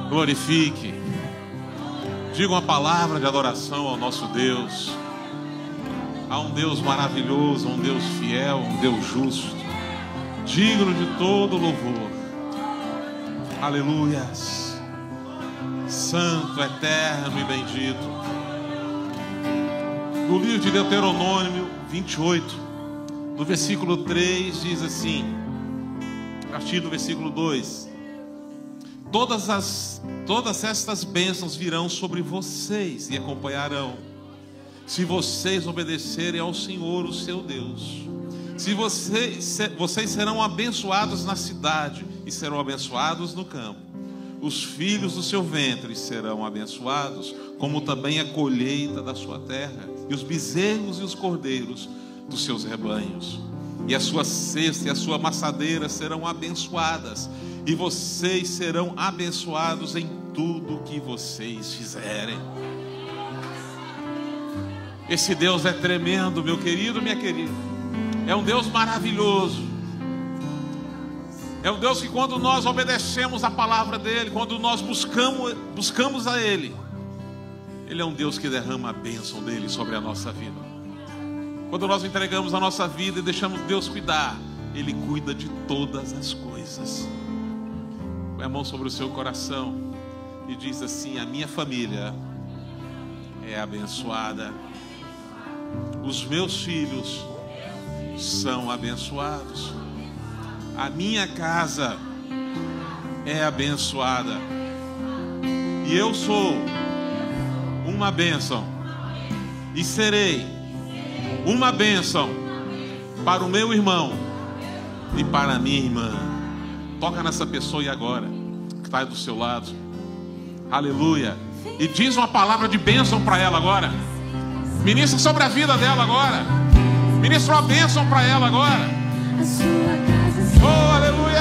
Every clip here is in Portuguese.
Glorifique. Diga uma palavra de adoração ao nosso Deus. Há um Deus maravilhoso, um Deus fiel, um Deus justo, digno de todo louvor. Aleluias. Santo, eterno e bendito. No livro de Deuteronômio 28, no versículo 3, diz assim, a partir do versículo 2: Todas estas bênçãos virão sobre vocês e acompanharão, se vocês obedecerem ao Senhor, o seu Deus. Vocês serão abençoados na cidade e serão abençoados no campo. Os filhos do seu ventre serão abençoados, como também a colheita da sua terra, e os bezerros e os cordeiros dos seus rebanhos. E a sua cesta e a sua amassadeira serão abençoadas, e vocês serão abençoados em tudo que vocês fizerem. Esse Deus é tremendo, meu querido, minha querida. É um Deus maravilhoso. É um Deus que, quando nós obedecemos a palavra dEle, quando nós buscamos a Ele, Ele é um Deus que derrama a bênção dEle sobre a nossa vida. Quando nós entregamos a nossa vida e deixamos Deus cuidar, Ele cuida de todas as coisas. Põe a mão sobre o seu coração e diz assim: a minha família é abençoada. Os meus filhos são abençoados. A minha casa é abençoada. E eu sou uma bênção. E serei uma bênção para o meu irmão e para a minha irmã. Toca nessa pessoa e agora, que está do seu lado. Aleluia. E diz uma palavra de bênção para ela agora. Ministra sobre a vida dela agora. Ministra uma bênção para ela agora. Oh, aleluia!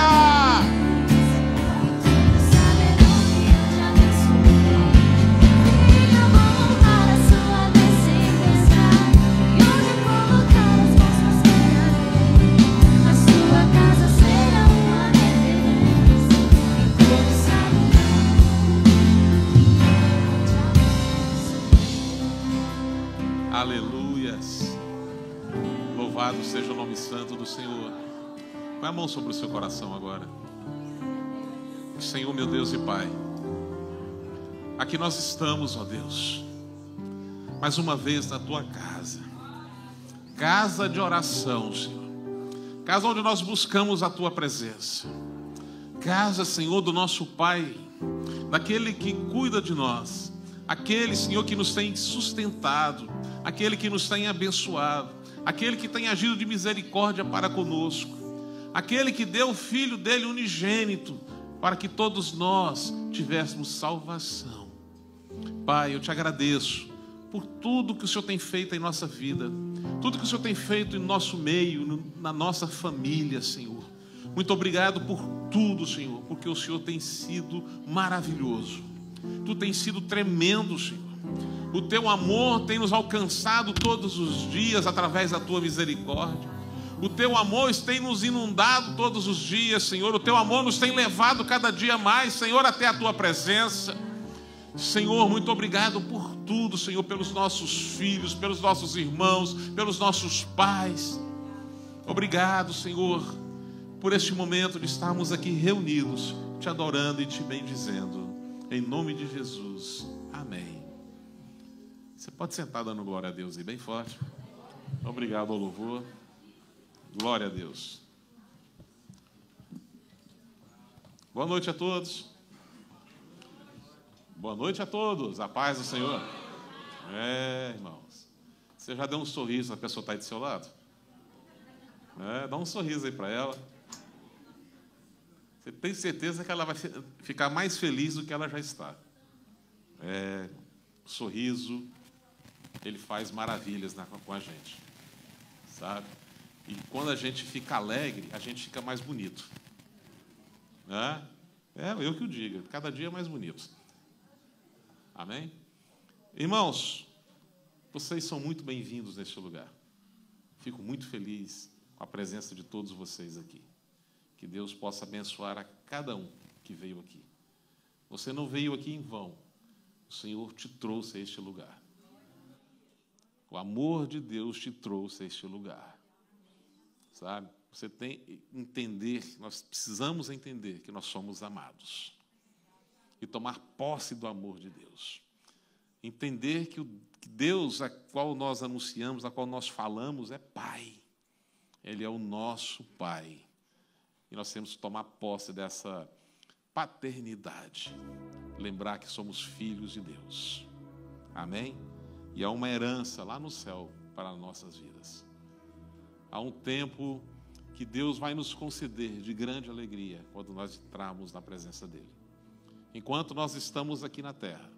Aleluias. Louvado seja o nome santo do Senhor. Põe a mão sobre o seu coração agora. Senhor, meu Deus e Pai, aqui nós estamos, ó Deus, mais uma vez na Tua casa. Casa de oração, Senhor. Casa onde nós buscamos a Tua presença. Casa, Senhor, do nosso Pai, daquele que cuida de nós. Aquele, Senhor, que nos tem sustentado. Aquele que nos tem abençoado. Aquele que tem agido de misericórdia para conosco. Aquele que deu o Filho dele unigênito para que todos nós tivéssemos salvação. Pai, eu te agradeço por tudo que o Senhor tem feito em nossa vida, tudo que o Senhor tem feito em nosso meio, na nossa família, Senhor. Muito obrigado por tudo, Senhor, porque o Senhor tem sido maravilhoso. Tu tens sido tremendo, Senhor. O teu amor tem nos alcançado todos os dias através da tua misericórdia. O teu amor tem nos inundado todos os dias, Senhor. O teu amor nos tem levado cada dia mais, Senhor, até a tua presença. Senhor, muito obrigado por tudo, Senhor, pelos nossos filhos, pelos nossos irmãos, pelos nossos pais. Obrigado, Senhor, por este momento de estarmos aqui reunidos, te adorando e te bendizendo. Em nome de Jesus. Amém. Você pode sentar dando glória a Deus aí bem forte. Obrigado ao louvor. Glória a Deus. Boa noite a todos. Boa noite a todos. A paz do Senhor. Irmãos. Você já deu um sorriso na pessoa que está aí do seu lado? Dá um sorriso aí para ela. Você tem certeza que ela vai ficar mais feliz do que ela já está. O sorriso, ele faz maravilhas com a gente, sabe? E quando a gente fica alegre, a gente fica mais bonito. Eu que o digo, cada dia é mais bonito. Amém? Irmãos, vocês são muito bem-vindos neste lugar. Fico muito feliz com a presença de todos vocês aqui. Que Deus possa abençoar a cada um que veio aqui. Você não veio aqui em vão. O Senhor te trouxe a este lugar. O amor de Deus te trouxe a este lugar. Sabe? Você tem que entender, nós precisamos entender que nós somos amados. E tomar posse do amor de Deus. Entender que Deus, a qual nós anunciamos, a qual nós falamos, é Pai. Ele é o nosso Pai. E nós temos que tomar posse dessa paternidade. Lembrar que somos filhos de Deus. Amém? E há uma herança lá no céu para as nossas vidas. Há um tempo que Deus vai nos conceder de grande alegria quando nós entrarmos na presença dEle. Enquanto nós estamos aqui na terra,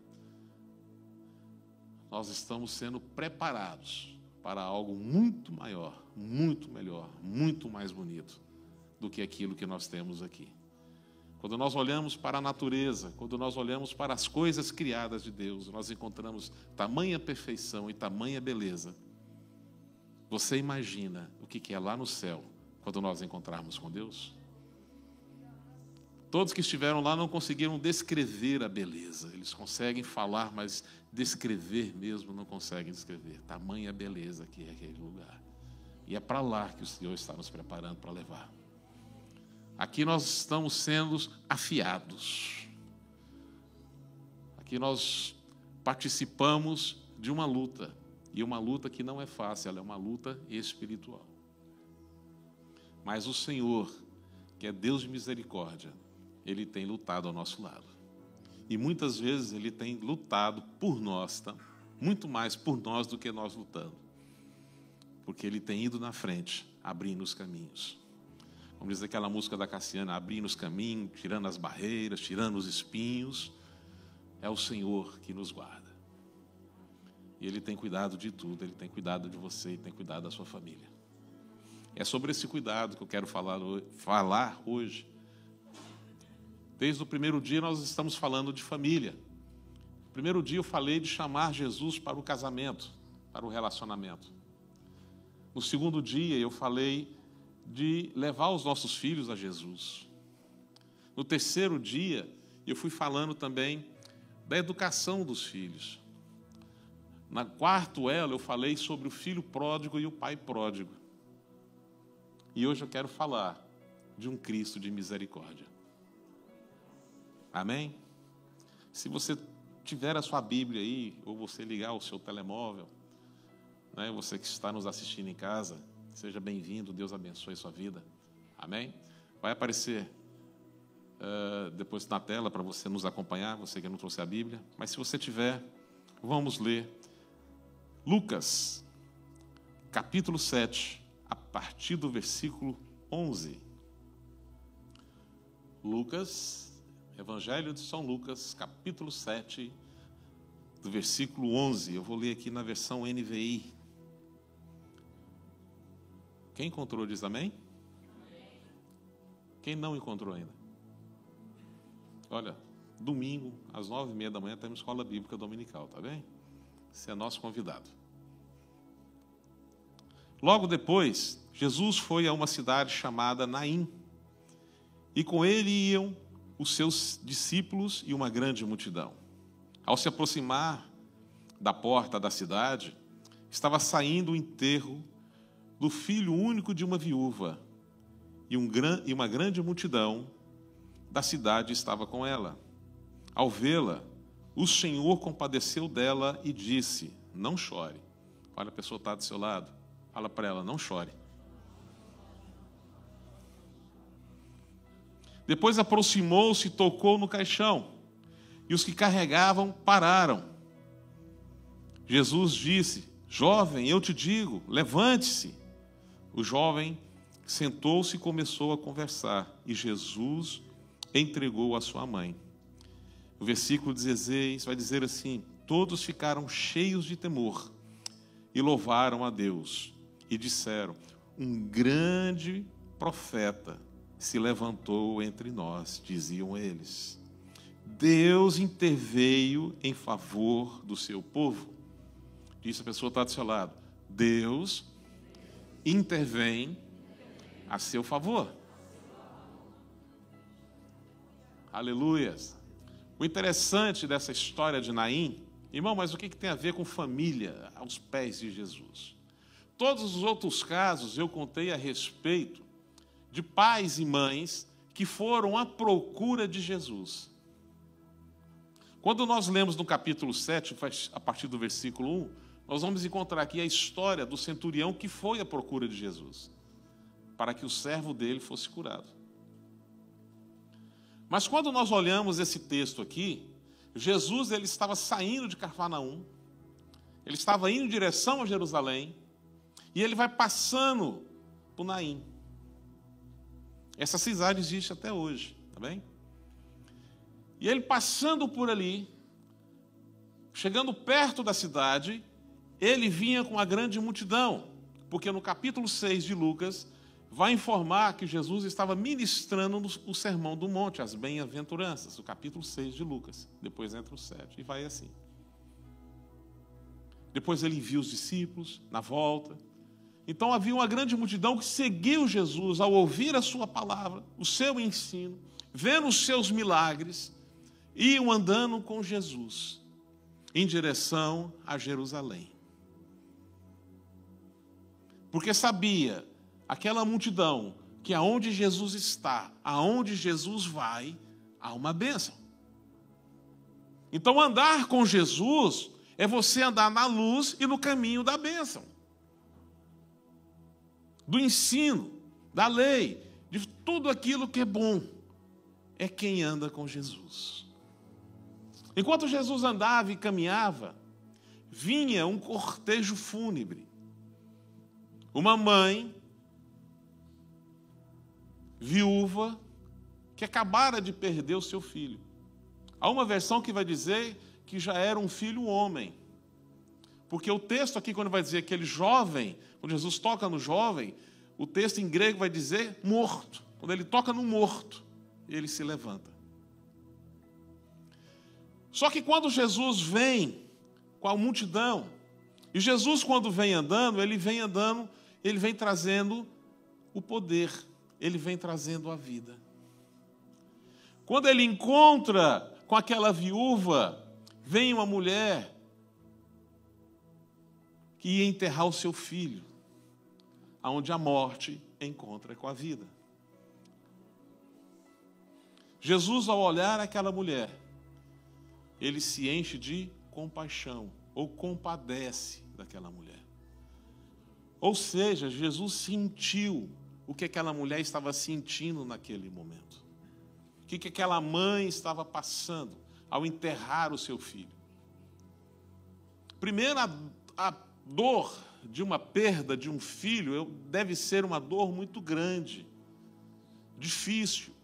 nós estamos sendo preparados para algo muito maior, muito melhor, muito mais bonito do que aquilo que nós temos aqui. Quando nós olhamos para a natureza, quando nós olhamos para as coisas criadas de Deus, nós encontramos tamanha perfeição e tamanha beleza. Você imagina o que é lá no céu, quando nós encontrarmos com Deus? Todos que estiveram lá não conseguiram descrever a beleza. Eles conseguem falar, mas descrever mesmo não conseguem descrever. Tamanha beleza que é aquele lugar. E é para lá que o Senhor está nos preparando para levar. Aqui nós estamos sendo afiados. Aqui nós participamos de uma luta. E uma luta que não é fácil, ela é uma luta espiritual. Mas o Senhor, que é Deus de misericórdia, Ele tem lutado ao nosso lado. E muitas vezes Ele tem lutado por nós, tá? Muito mais por nós do que nós lutando. Porque Ele tem ido na frente, abrindo os caminhos. Como diz aquela música da Cassiana, abrindo os caminhos, tirando as barreiras, tirando os espinhos. É o Senhor que nos guarda. E Ele tem cuidado de tudo, Ele tem cuidado de você, Ele tem cuidado da sua família. É sobre esse cuidado que eu quero falar hoje. Desde o primeiro dia nós estamos falando de família. No primeiro dia eu falei de chamar Jesus para o casamento, para o relacionamento. No segundo dia eu falei de levar os nossos filhos a Jesus. No terceiro dia eu fui falando também da educação dos filhos. Na quarto elo eu falei sobre o filho pródigo e o pai pródigo. E hoje eu quero falar de um Cristo de misericórdia. Amém? Se você tiver a sua Bíblia aí, ou você ligar o seu telemóvel, né, você que está nos assistindo em casa, seja bem-vindo, Deus abençoe a sua vida. Amém? Vai aparecer depois na tela para você nos acompanhar, você que não trouxe a Bíblia. Mas se você tiver, vamos ler Lucas, capítulo 7, a partir do versículo 11. Lucas, Evangelho de São Lucas, capítulo 7, do versículo 11. Eu vou ler aqui na versão NVI. Quem encontrou diz amém? Quem não encontrou ainda? Olha, domingo, às 9h30 da manhã, temos escola bíblica dominical, tá bem? Você é nosso convidado. Logo depois, Jesus foi a uma cidade chamada Naim, e com ele iam os seus discípulos e uma grande multidão. Ao se aproximar da porta da cidade, estava saindo o enterro do filho único de uma viúva, e uma grande multidão da cidade estava com ela. Ao vê-la, o Senhor compadeceu dela e disse: não chore. Olha, a pessoa está do seu lado, fala para ela: não chore. Depois aproximou-se e tocou no caixão, e os que carregavam pararam. Jesus disse: jovem, eu te digo, levante-se. O jovem sentou-se e começou a conversar, e Jesus entregou a sua mãe. O versículo 16 vai dizer assim: todos ficaram cheios de temor e louvaram a Deus, e disseram: um grande profeta se levantou entre nós, diziam eles. Deus interveio em favor do seu povo. Isso, a pessoa está do seu lado. Deus intervém a seu favor. Aleluias. O interessante dessa história de Naim, irmão, mas o que tem a ver com família aos pés de Jesus? Todos os outros casos eu contei a respeito de pais e mães que foram à procura de Jesus. Quando nós lemos no capítulo 7, a partir do versículo 1, nós vamos encontrar aqui a história do centurião que foi à procura de Jesus, para que o servo dele fosse curado. Mas quando nós olhamos esse texto aqui, Jesus ele estava saindo de Cafarnaum, ele estava indo em direção a Jerusalém, e ele vai passando por Naim. Essa cidade existe até hoje, tá bem? E ele passando por ali, chegando perto da cidade, ele vinha com uma grande multidão, porque no capítulo 6 de Lucas, vai informar que Jesus estava ministrando o Sermão do Monte, as bem-aventuranças, o capítulo 6 de Lucas, depois entra o 7, e vai assim. Depois ele envia os discípulos na volta. Então havia uma grande multidão que seguiu Jesus ao ouvir a sua palavra, o seu ensino, vendo os seus milagres, iam andando com Jesus em direção a Jerusalém. Porque sabia aquela multidão que aonde Jesus está, aonde Jesus vai, há uma bênção. Então andar com Jesus é você andar na luz e no caminho da bênção, do ensino, da lei, de tudo aquilo que é bom, é quem anda com Jesus. Enquanto Jesus andava e caminhava, vinha um cortejo fúnebre. Uma mãe, viúva, que acabara de perder o seu filho. Há uma versão que vai dizer que já era um filho homem. Porque o texto aqui, quando vai dizer aquele jovem, quando Jesus toca no jovem, o texto em grego vai dizer morto. Quando ele toca no morto, ele se levanta. Só que quando Jesus vem com a multidão, e Jesus quando vem andando, ele vem trazendo o poder, ele vem trazendo a vida. Quando ele encontra com aquela viúva, vem uma mulher que ia enterrar o seu filho, aonde a morte encontra com a vida. Jesus, ao olhar aquela mulher, ele se enche de compaixão, ou compadece daquela mulher. Ou seja, Jesus sentiu o que aquela mulher estava sentindo naquele momento. O que aquela mãe estava passando ao enterrar o seu filho. Primeiro, a dor de uma perda de um filho deve ser uma dor muito grande, difícil.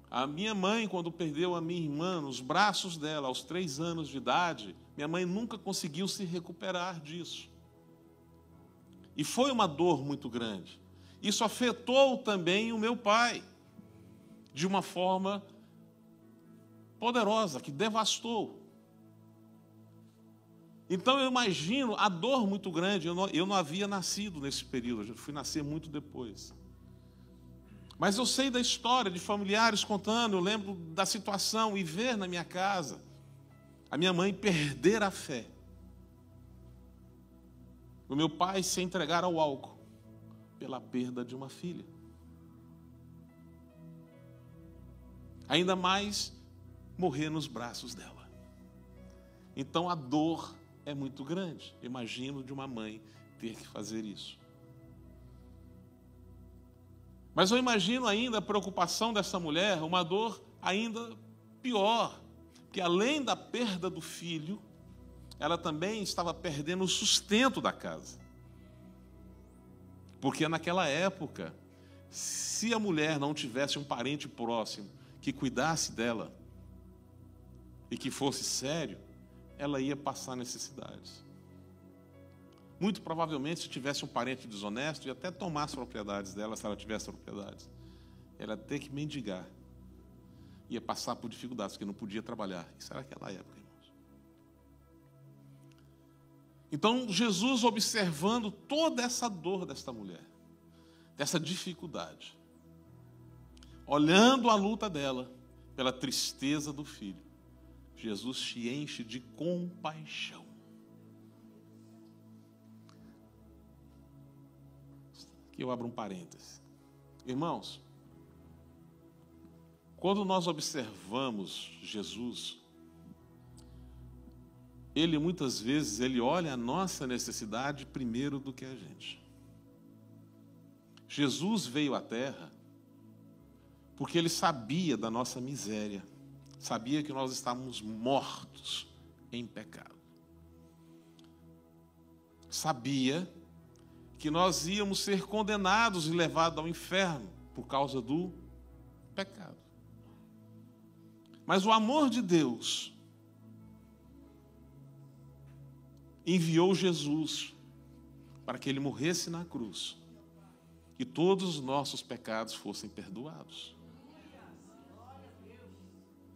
A minha mãe, quando perdeu a minha irmã nos braços dela, aos 3 anos de idade, minha mãe nunca conseguiu se recuperar disso. E foi uma dor muito grande. Isso afetou também o meu pai, de uma forma poderosa, que devastou. Então eu imagino a dor muito grande. Eu não havia nascido nesse período, eu fui nascer muito depois. Mas eu sei da história de familiares contando, eu lembro da situação e ver na minha casa a minha mãe perder a fé. O meu pai se entregar ao álcool pela perda de uma filha. Ainda mais morrer nos braços dela. Então a dor é muito grande. Imagino de uma mãe ter que fazer isso. Mas eu imagino ainda a preocupação dessa mulher, uma dor ainda pior, que além da perda do filho, ela também estava perdendo o sustento da casa. Porque naquela época, se a mulher não tivesse um parente próximo que cuidasse dela e que fosse sério, ela ia passar necessidades. Muito provavelmente, se tivesse um parente desonesto, ia até tomar as propriedades dela, se ela tivesse propriedades. Ela ia ter que mendigar. Ia passar por dificuldades, porque não podia trabalhar. Isso era aquela época, irmãos. Então, Jesus observando toda essa dor desta mulher, dessa dificuldade, olhando a luta dela, pela tristeza do filho, Jesus te enche de compaixão. Aqui eu abro um parêntese. Irmãos, quando nós observamos Jesus, Ele muitas vezes, Ele olha a nossa necessidade primeiro do que a gente. Jesus veio à Terra porque Ele sabia da nossa miséria, sabia que nós estávamos mortos em pecado. Sabia que nós íamos ser condenados e levados ao inferno por causa do pecado. Mas o amor de Deus enviou Jesus para que Ele morresse na cruz e todos os nossos pecados fossem perdoados.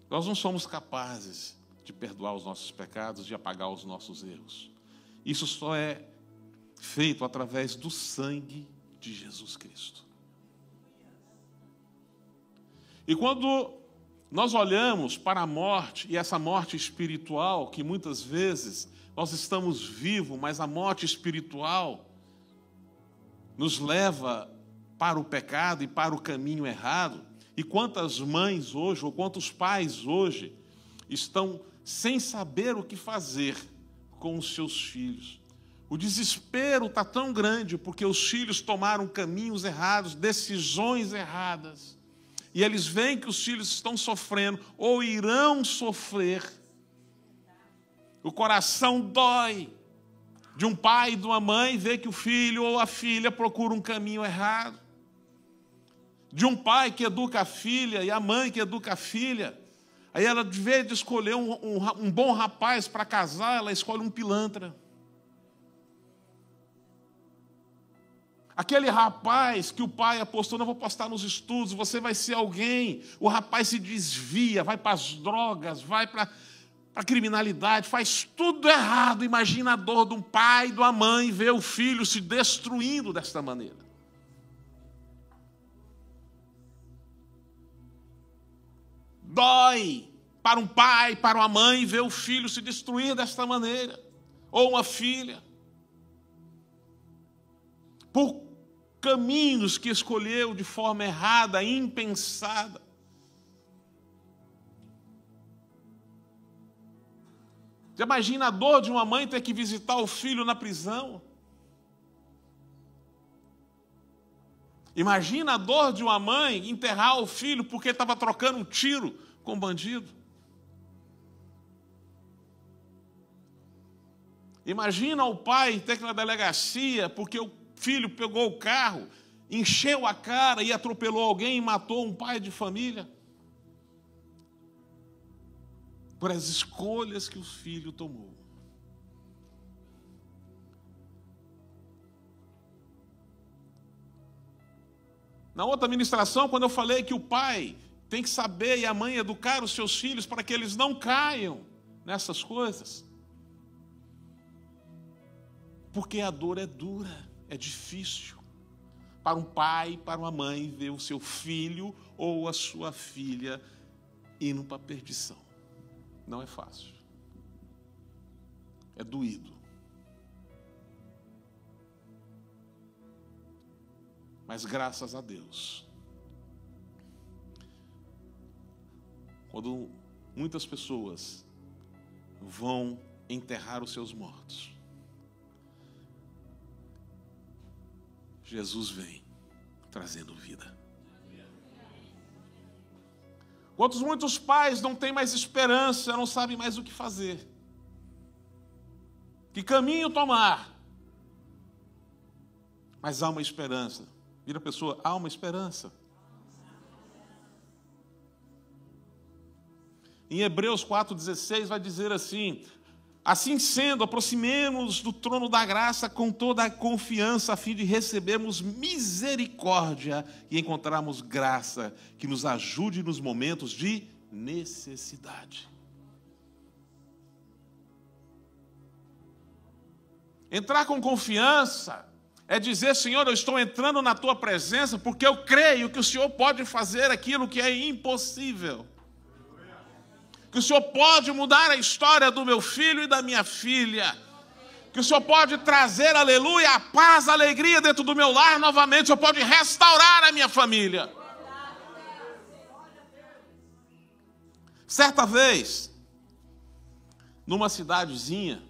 Nós não somos capazes de perdoar os nossos pecados, de apagar os nossos erros. Isso só é feito através do sangue de Jesus Cristo. E quando nós olhamos para a morte, e essa morte espiritual, que muitas vezes nós estamos vivos, mas a morte espiritual nos leva para o pecado e para o caminho errado. E quantas mães hoje, ou quantos pais hoje, estão sem saber o que fazer com os seus filhos. O desespero está tão grande porque os filhos tomaram caminhos errados, decisões erradas. E eles veem que os filhos estão sofrendo ou irão sofrer. O coração dói de um pai e de uma mãe ver que o filho ou a filha procura um caminho errado. De um pai que educa a filha e a mãe que educa a filha. Aí ela, de vez de escolher um bom rapaz para casar, ela escolhe um pilantra. Aquele rapaz que o pai apostou, não vou postar nos estudos, você vai ser alguém. O rapaz se desvia, vai para as drogas, vai para a criminalidade, faz tudo errado. Imagina a dor de um pai e de uma mãe ver o filho se destruindo desta maneira. Dói para um pai, para uma mãe ver o filho se destruir desta maneira, ou uma filha, por caminhos que escolheu de forma errada, impensada. Você imagina a dor de uma mãe ter que visitar o filho na prisão? Imagina a dor de uma mãe enterrar o filho porque estava trocando um tiro com um bandido. Imagina o pai ter que ir na delegacia porque o filho pegou o carro, encheu a cara e atropelou alguém e matou um pai de família. Por as escolhas que o filho tomou. Na outra ministração, quando eu falei que o pai tem que saber e a mãe educar os seus filhos para que eles não caiam nessas coisas. Porque a dor é dura, é difícil. Para um pai, para uma mãe, ver o seu filho ou a sua filha indo para a perdição. Não é fácil. É doído. Mas graças a Deus, quando muitas pessoas vão enterrar os seus mortos, Jesus vem trazendo vida. Quantos muitos pais não têm mais esperança, não sabem mais o que fazer, que caminho tomar, mas há uma esperança. Vira a pessoa, há uma esperança. Em Hebreus 4,16 vai dizer assim: assim sendo, aproximemo-nos do trono da graça com toda a confiança, a fim de recebermos misericórdia e encontrarmos graça que nos ajude nos momentos de necessidade. Entrar com confiança é dizer: Senhor, eu estou entrando na Tua presença porque eu creio que o Senhor pode fazer aquilo que é impossível. que o Senhor pode mudar a história do meu filho e da minha filha, que o Senhor pode trazer, aleluia, a paz, a alegria dentro do meu lar novamente, o Senhor pode restaurar a minha família. Certa vez, numa cidadezinha,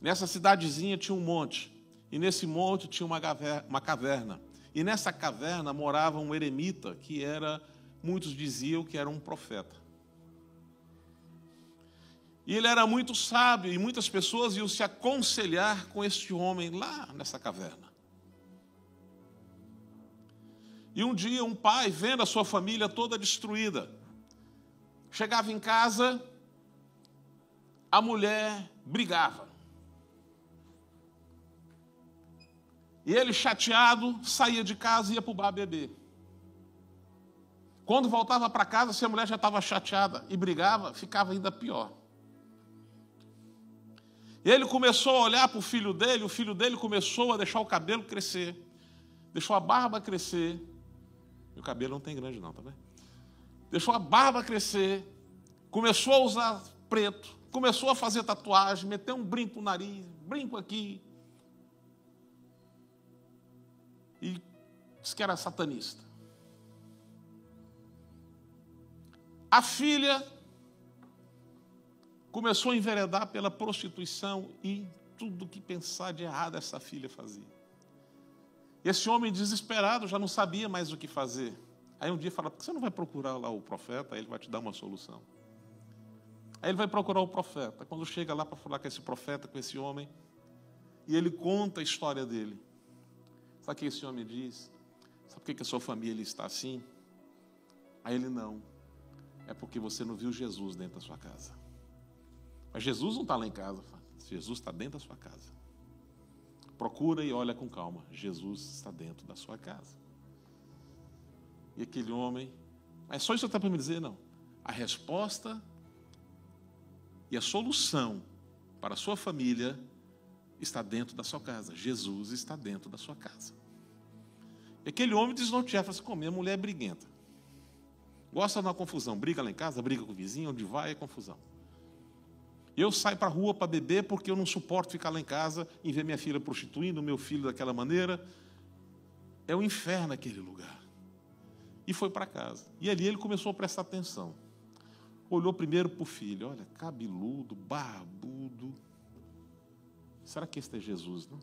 nessa cidadezinha tinha um monte, e nesse monte tinha uma caverna, e nessa caverna morava um eremita, que era, muitos diziam que era um profeta. E ele era muito sábio, e muitas pessoas iam se aconselhar com este homem lá nessa caverna. E um dia um pai, vendo a sua família toda destruída, chegava em casa, a mulher brigava. E ele, chateado, saía de casa e ia para o bar beber. Quando voltava para casa, se a mulher já estava chateada e brigava, ficava ainda pior. E ele começou a olhar para o filho dele começou a deixar o cabelo crescer, deixou a barba crescer. Meu cabelo não tem grande não, tá vendo? Deixou a barba crescer, começou a usar preto, começou a fazer tatuagem, meteu um brinco no nariz, brinco aqui. E disse que era satanista. A filha começou a enveredar pela prostituição e tudo que pensar de errado essa filha fazia. Esse homem desesperado já não sabia mais o que fazer. Aí um dia fala, por que você não vai procurar lá o profeta? Aí ele vai te dar uma solução. Aí ele vai procurar o profeta. Quando chega lá para falar com esse profeta, com esse homem, e ele conta a história dele. Sabe o que esse homem diz? Sabe por que a sua família está assim? Aí ele, não. É porque você não viu Jesus dentro da sua casa. Mas Jesus não está lá em casa. Jesus está dentro da sua casa. Procura e olha com calma. Jesus está dentro da sua casa. E aquele homem... Mas só isso está para me dizer? Não. A resposta e a solução para a sua família está dentro da sua casa. Jesus está dentro da sua casa. E aquele homem desnorteado, fala assim, como minha mulher é briguenta. Gosta de uma confusão. Briga lá em casa, briga com o vizinho, onde vai é confusão. Eu saio para a rua para beber porque eu não suporto ficar lá em casa e ver minha filha prostituindo, meu filho daquela maneira. É um inferno aquele lugar. E foi para casa. E ali ele começou a prestar atenção. Olhou primeiro para o filho. Olha, cabeludo, barbudo. Será que este é Jesus, não?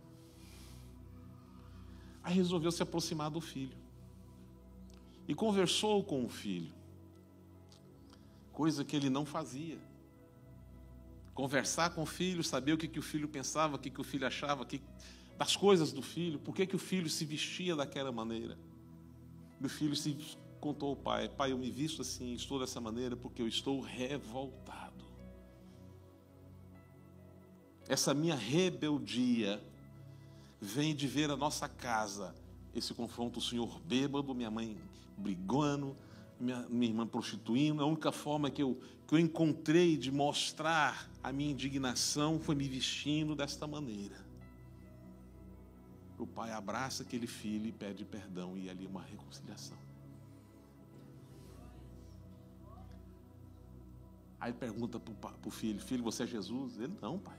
Aí resolveu se aproximar do filho. E conversou com o filho. Coisa que ele não fazia. Conversar com o filho, saber o que o filho pensava, o que o filho achava, das coisas do filho, por que o filho se vestia daquela maneira. E o filho se contou ao pai, pai, eu me visto assim, estou dessa maneira porque eu estou revoltado. Essa minha rebeldia vem de ver a nossa casa, esse confronto, o senhor bêbado, minha mãe brigando, minha irmã prostituindo. A única forma que eu encontrei de mostrar a minha indignação foi me vestindo desta maneira. O pai abraça aquele filho e pede perdão, e ali uma reconciliação. Aí pergunta para o filho, filho, você é Jesus? Ele, não, pai.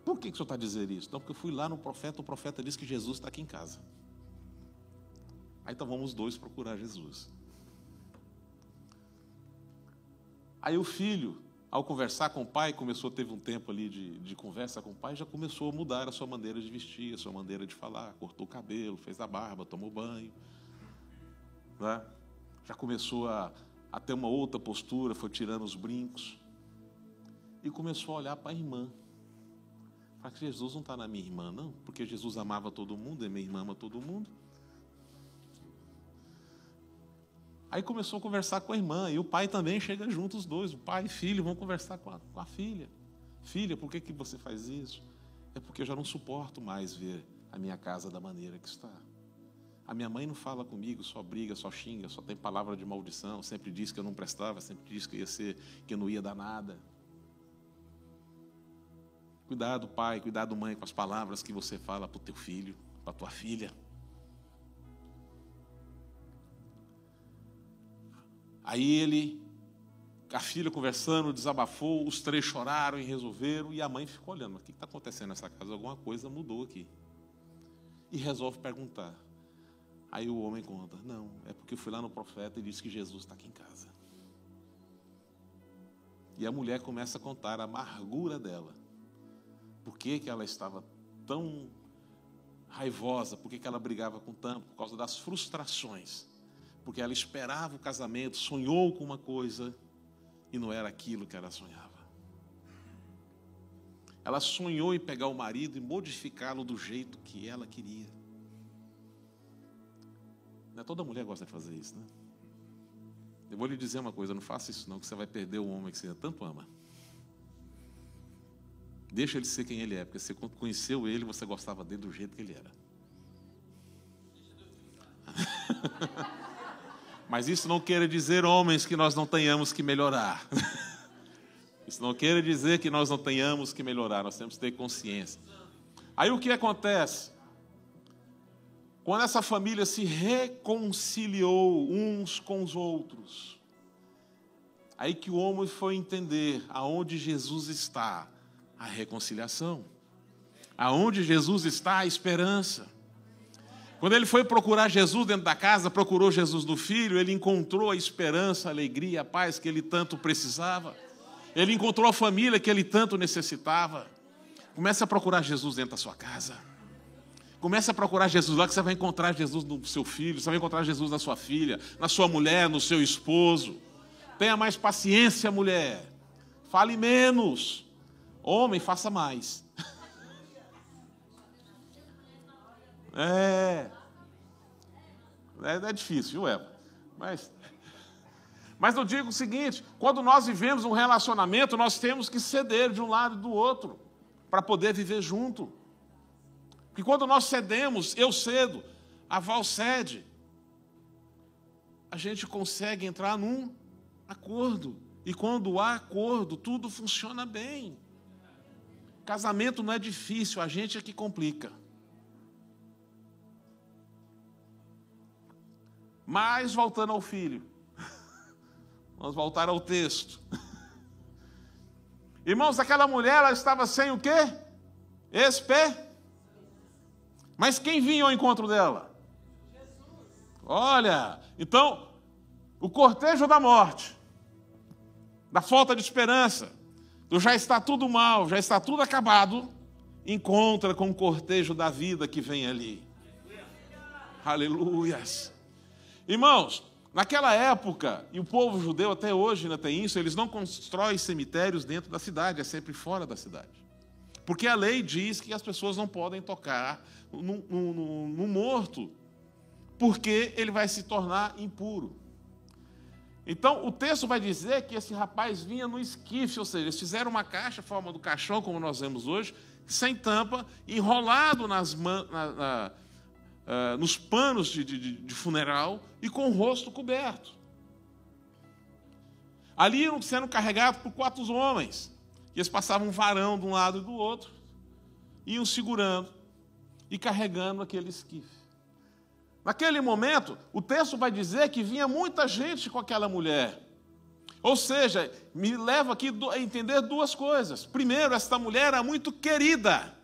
Por que o senhor está dizendo isso? Não, porque eu fui lá no profeta, o profeta disse que Jesus está aqui em casa. Aí então vamos os dois procurar Jesus. Aí o filho, ao conversar com o pai, teve um tempo ali de conversa com o pai, já começou a mudar a sua maneira de vestir, a sua maneira de falar, cortou o cabelo, fez a barba, tomou banho, né? Já começou a ter uma outra postura, foi tirando os brincos, e começou a olhar para a irmã. Fala que Jesus não está na minha irmã, não, porque Jesus amava todo mundo, e minha irmã ama todo mundo. Aí começou a conversar com a irmã, e o pai também chega junto, os dois, o pai e filho vão conversar com a filha. Filha, por que você faz isso? É porque eu já não suporto mais ver a minha casa da maneira que está. A minha mãe não fala comigo, só briga, só xinga, só tem palavra de maldição, sempre diz que eu não prestava, sempre diz que eu não ia dar nada. Cuidado, pai, cuidado, mãe, com as palavras que você fala para o teu filho, para a tua filha. Aí a filha conversando, desabafou, os três choraram e resolveram, e a mãe ficou olhando, mas o que está acontecendo nessa casa? Alguma coisa mudou aqui. E resolve perguntar. Aí o homem conta, não, é porque eu fui lá no profeta e disse que Jesus está aqui em casa. E a mulher começa a contar a amargura dela. Por que ela estava tão raivosa, por que ela brigava com tanto? Por causa das frustrações. Porque ela esperava o casamento, sonhou com uma coisa e não era aquilo que ela sonhava. Ela sonhou em pegar o marido e modificá-lo do jeito que ela queria. Não é toda mulher gosta de fazer isso, né? Eu vou lhe dizer uma coisa, não faça isso não, que você vai perder o homem que você tanto ama. Deixa ele ser quem ele é, porque você quando conheceu ele, você gostava dele do jeito que ele era. Mas isso não quer dizer, homens, que nós não tenhamos que melhorar. Isso não quer dizer que nós não tenhamos que melhorar, nós temos que ter consciência. Aí o que acontece? Quando essa família se reconciliou uns com os outros, aí que o homem foi entender aonde Jesus está, a reconciliação. Aonde Jesus está, a esperança. Quando ele foi procurar Jesus dentro da casa, procurou Jesus no filho, ele encontrou a esperança, a alegria, a paz que ele tanto precisava. Ele encontrou a família que ele tanto necessitava. Comece a procurar Jesus dentro da sua casa. Comece a procurar Jesus lá, que você vai encontrar Jesus no seu filho, você vai encontrar Jesus na sua filha, na sua mulher, no seu esposo. Tenha mais paciência, mulher. Fale menos. Homem, faça mais. É difícil, viu, Eva? Mas eu digo o seguinte, quando nós vivemos um relacionamento, nós temos que ceder de um lado e do outro, para poder viver junto. Porque quando nós cedemos, eu cedo, a Val cede, a gente consegue entrar num acordo. E quando há acordo, tudo funciona bem. Casamento não é difícil, a gente é que complica. Mas, voltando ao filho, vamos voltar ao texto. Irmãos, aquela mulher, ela estava sem o quê? Mas quem vinha ao encontro dela? Jesus. Olha, então, o cortejo da morte, da falta de esperança, do já está tudo mal, já está tudo acabado, encontra com o cortejo da vida que vem ali. Aleluias. Irmãos, naquela época, e o povo judeu até hoje ainda tem isso, eles não constroem cemitérios dentro da cidade, é sempre fora da cidade. Porque a lei diz que as pessoas não podem tocar no morto, porque ele vai se tornar impuro. Então, o texto vai dizer que esse rapaz vinha no esquife, ou seja, eles fizeram uma caixa, forma do caixão, como nós vemos hoje, sem tampa, enrolado nos panos de funeral e com o rosto coberto. Ali iam sendo carregados por 4 homens, e eles passavam um varão de um lado e do outro, iam segurando e carregando aquele esquife. Naquele momento, o texto vai dizer que vinha muita gente com aquela mulher. Ou seja, me leva aqui a entender 2 coisas. Primeiro, esta mulher era muito querida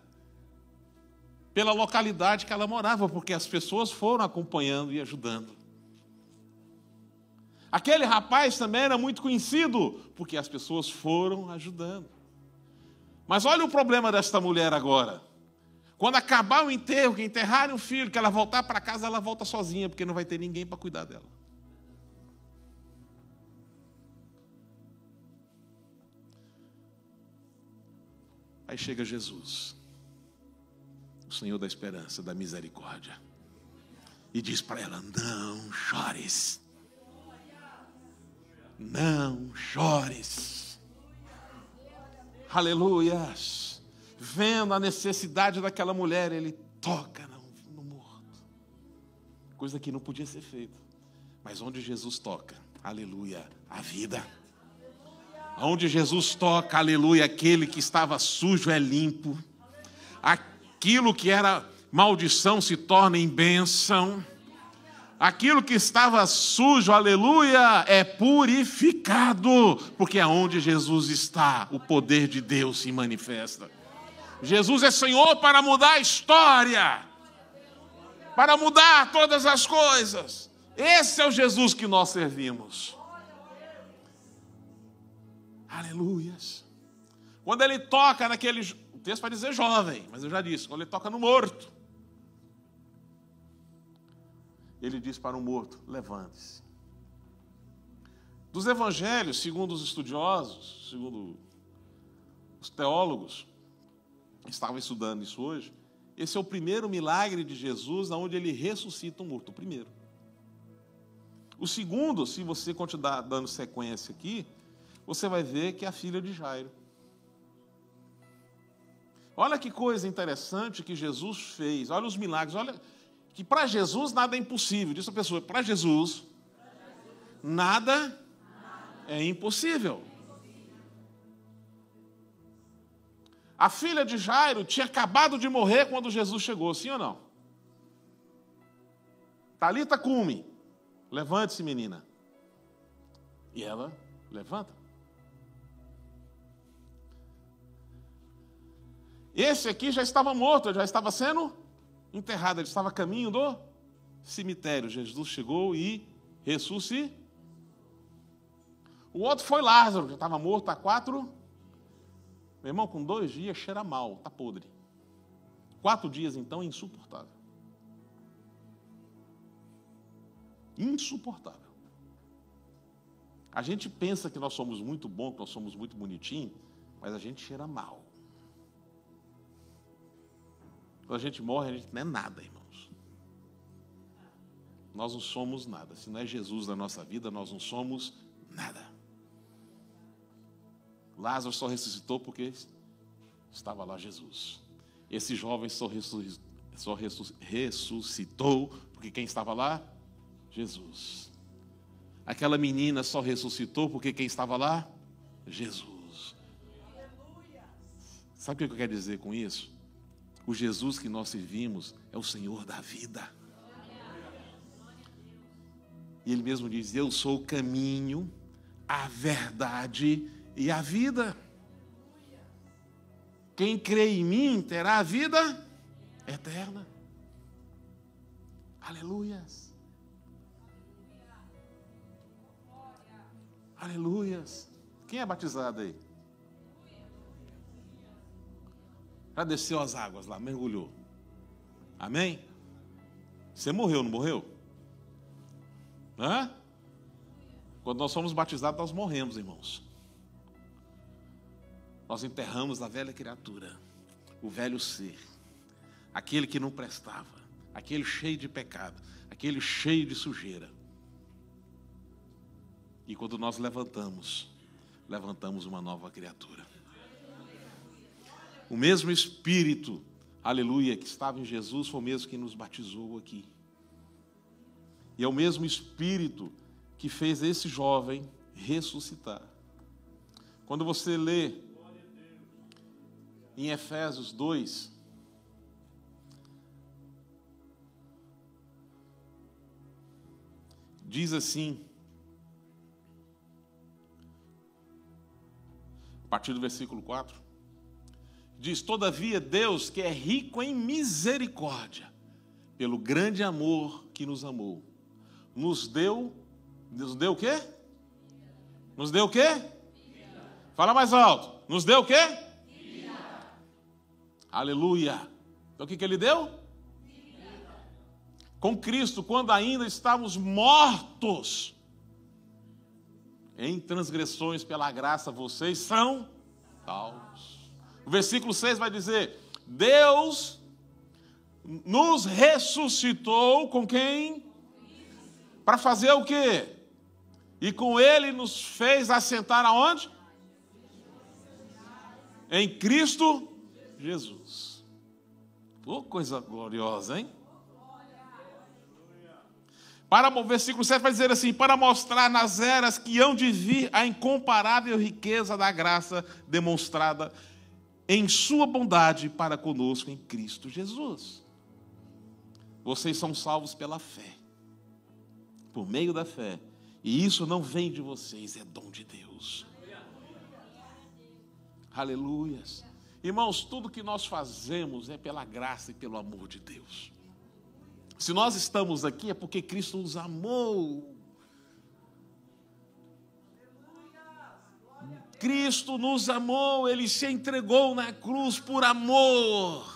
pela localidade que ela morava, porque as pessoas foram acompanhando e ajudando. Aquele rapaz também era muito conhecido, porque as pessoas foram ajudando. Mas olha o problema desta mulher agora. Quando acabar o enterro, que enterrarem o filho, que ela voltar para casa, ela volta sozinha, porque não vai ter ninguém para cuidar dela. Aí chega Jesus, o Senhor da esperança, da misericórdia, e diz para ela: não chores. Não chores. Aleluias. Vendo a necessidade daquela mulher, ele toca no morto. Coisa que não podia ser feita. Mas onde Jesus toca, aleluia, a vida. Onde Jesus toca, aleluia, aquele que estava sujo é limpo. Aquilo que era maldição se torna em bênção. Aquilo que estava sujo, aleluia, é purificado, porque aonde Jesus está, o poder de Deus se manifesta. Jesus é Senhor para mudar a história, para mudar todas as coisas. Esse é o Jesus que nós servimos. Aleluias. Quando ele toca naquele, o texto vai dizer jovem, mas eu já disse, quando ele toca no morto, ele diz para o morto, levante-se. Dos evangelhos, segundo os estudiosos, segundo os teólogos, estavam estudando isso hoje, esse é o primeiro milagre de Jesus onde ele ressuscita um morto, o primeiro. O segundo, se você continuar dando sequência aqui, você vai ver que é a filha de Jairo. Olha que coisa interessante que Jesus fez, olha os milagres, olha que para Jesus nada é impossível. Diz a pessoa, para Jesus nada é impossível. A filha de Jairo tinha acabado de morrer quando Jesus chegou, sim ou não? Talita cumi, levante-se, menina. E ela levanta. Esse aqui já estava morto, já estava sendo enterrado, ele estava a caminho do cemitério. Jesus chegou e ressuscitou. O outro foi Lázaro, que estava morto há 4. Meu irmão, com 2 dias cheira mal, está podre. 4 dias, então, é insuportável. Insuportável. A gente pensa que nós somos muito bons, que nós somos muito bonitinhos, mas a gente cheira mal. Quando a gente morre, a gente não é nada, irmãos. Nós não somos nada. Se não é Jesus na nossa vida, nós não somos nada. Lázaro só ressuscitou porque estava lá Jesus. Esse jovem só ressuscitou porque quem estava lá? Jesus. Aquela menina só ressuscitou porque quem estava lá? Jesus. Sabe o que eu quero dizer com isso? O Jesus que nós servimos é o Senhor da vida. E Ele mesmo diz, eu sou o caminho, a verdade e a vida. Quem crê em mim terá a vida eterna. Aleluias. Aleluias. Quem é batizado aí? Já desceu as águas lá, mergulhou. Amém? Você morreu, não morreu? Hã? Quando nós somos batizados, nós morremos, irmãos. Nós enterramos a velha criatura, o velho ser, aquele que não prestava, aquele cheio de pecado, aquele cheio de sujeira. E quando nós levantamos uma nova criatura. O mesmo Espírito, aleluia, que estava em Jesus, foi o mesmo que nos batizou aqui. E é o mesmo Espírito que fez esse jovem ressuscitar. Quando você lê em Efésios 2, diz assim, a partir do versículo 4, diz, todavia Deus, que é rico em misericórdia, pelo grande amor que nos amou, nos deu o quê? Nos deu o quê? Fala mais alto. Nos deu o quê? Aleluia. Então o que Ele deu? Com Cristo, quando ainda estávamos mortos em transgressões, pela graça vocês são salvos. O versículo 6 vai dizer, Deus nos ressuscitou com quem? Para fazer o quê? E com Ele nos fez assentar aonde? Em Cristo Jesus. Oh, coisa gloriosa, hein? O versículo 7 vai dizer assim, para mostrar nas eras que hão de vir a incomparável riqueza da graça demonstrada em sua bondade para conosco em Cristo Jesus. Vocês são salvos pela fé. por meio da fé. E isso não vem de vocês, é dom de Deus. Aleluias. Irmãos, tudo que nós fazemos é pela graça e pelo amor de Deus. Se nós estamos aqui é porque Cristo nos amou. Cristo nos amou, Ele se entregou na cruz por amor.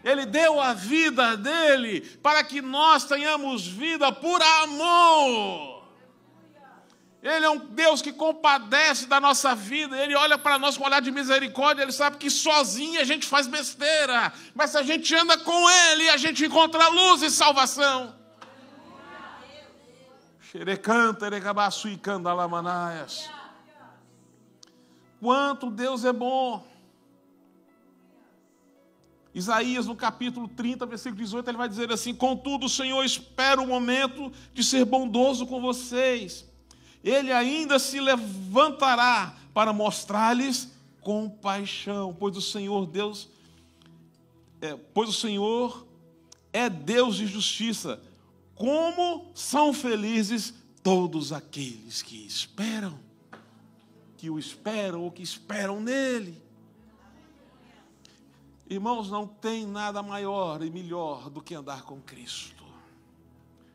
Ele deu a vida dele para que nós tenhamos vida por amor. Ele é um Deus que compadece da nossa vida. Ele olha para nós com um olhar de misericórdia. Ele sabe que sozinho a gente faz besteira. Mas se a gente anda com Ele, a gente encontra luz e salvação. Xerecanta, erecabaçu e candalamanaias. Quanto Deus é bom. Isaías, no capítulo 30, versículo 18, ele vai dizer assim: contudo, o Senhor espera o momento de ser bondoso com vocês. Ele ainda se levantará para mostrar-lhes compaixão, pois o Senhor é Deus de justiça. Como são felizes todos aqueles que esperam, que o esperam ou que esperam nele. Irmãos, não tem nada maior e melhor do que andar com Cristo.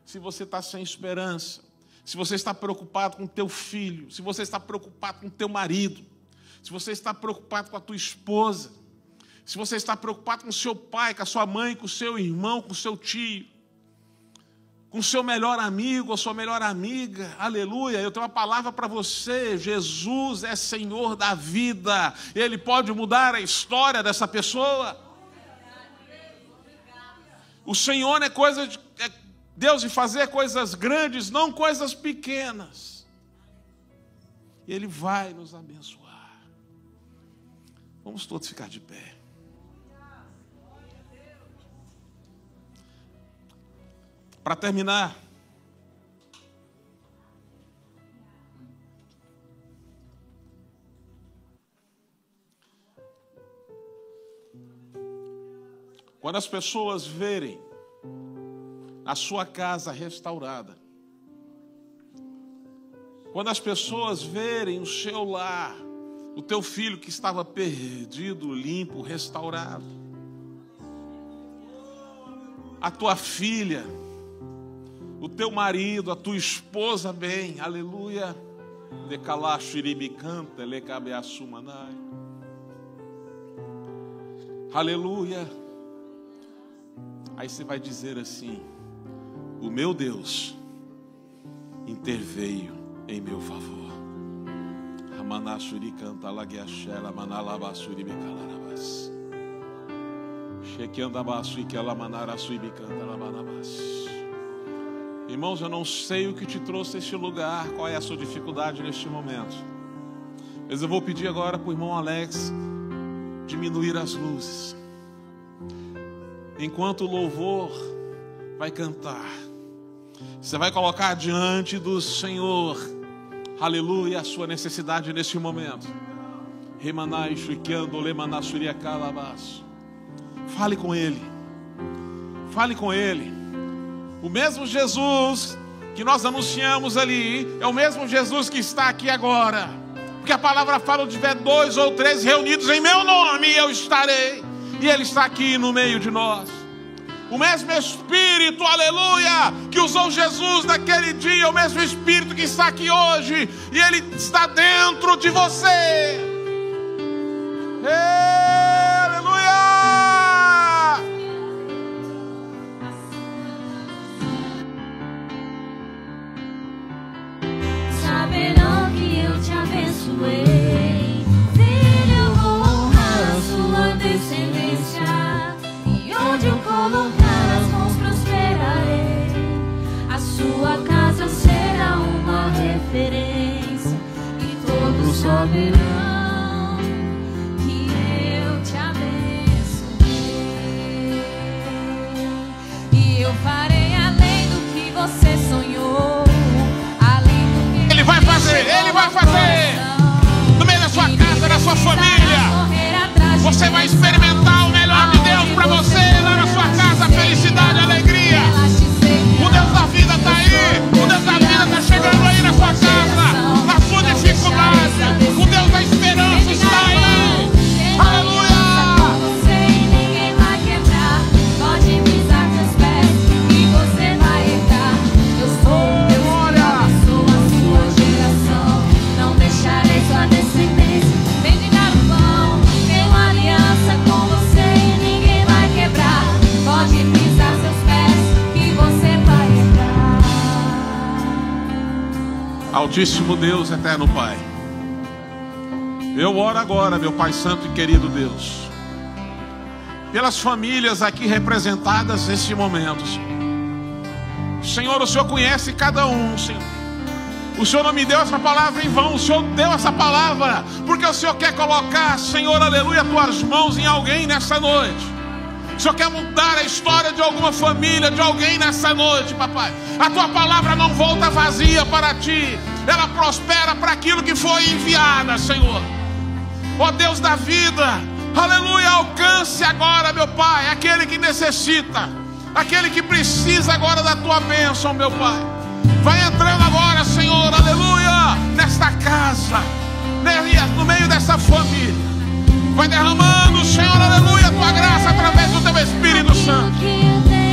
Se você está sem esperança, se você está preocupado com o teu filho, se você está preocupado com o teu marido, se você está preocupado com a tua esposa, se você está preocupado com o seu pai, com a sua mãe, com o seu irmão, com o seu tio, com o seu melhor amigo ou sua melhor amiga, aleluia, eu tenho uma palavra para você: Jesus é Senhor da vida, Ele pode mudar a história dessa pessoa. O Senhor é coisa de Deus de fazer coisas grandes, não coisas pequenas. Ele vai nos abençoar. Vamos todos ficar de pé. Para terminar, quando as pessoas verem a sua casa restaurada, quando as pessoas verem o seu lar, o teu filho que estava perdido, limpo, restaurado, a tua filha, o teu marido, a tua esposa bem, aleluia, aleluia, aí você vai dizer assim: o meu Deus interveio em meu favor. Irmãos, eu não sei o que te trouxe a este lugar, qual é a sua dificuldade neste momento, mas eu vou pedir agora para o irmão Alex diminuir as luzes, enquanto o louvor vai cantar. Você vai colocar diante do Senhor, aleluia, a sua necessidade neste momento. Fale com Ele. Fale com Ele. O mesmo Jesus que nós anunciamos ali é o mesmo Jesus que está aqui agora. Porque a palavra fala: onde tiver 2 ou 3 reunidos em meu nome, eu estarei. E Ele está aqui no meio de nós. O mesmo Espírito, aleluia, que usou Jesus naquele dia, o mesmo Espírito que está aqui hoje, e Ele está dentro de você. Aleluia! Saberão que eu te abençoei, Filho, eu vou honrar a sua descendência, e onde eu colocar as mãos prosperarei. A sua casa será uma referência, e todos saberão que eu te abençoei. E eu farei além do que você sonhou, além do que Ele vai fazer, Ele vai fazer. No meio da sua casa, da sua família, você vai experimentar o melhor de Deus para você, lá na sua casa, felicidade, alegria. O Deus da vida está aí. Altíssimo Deus, eterno Pai, eu oro agora, meu Pai Santo e querido Deus, pelas famílias aqui representadas neste momento, Senhor. O Senhor conhece cada um, Senhor. O Senhor não me deu essa palavra em vão. O Senhor deu essa palavra porque o Senhor quer colocar, Senhor, aleluia, tuas mãos em alguém nessa noite. O Senhor quer mudar a história de alguma família, de alguém nessa noite, papai. A tua palavra não volta vazia para ti, ela prospera para aquilo que foi enviada, Senhor. Ó Deus da vida, aleluia, alcance agora, meu Pai, aquele que necessita, aquele que precisa agora da tua bênção, meu Pai. Vai entrando agora, Senhor, aleluia, nesta casa, no meio dessa família. Vai derramando, Senhor, aleluia, a tua graça através do teu Espírito Santo.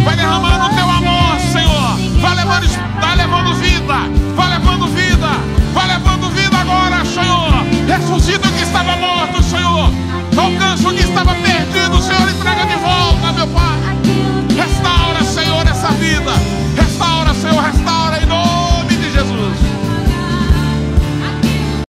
Vai derramando o teu amor, Senhor. Vai levando vida,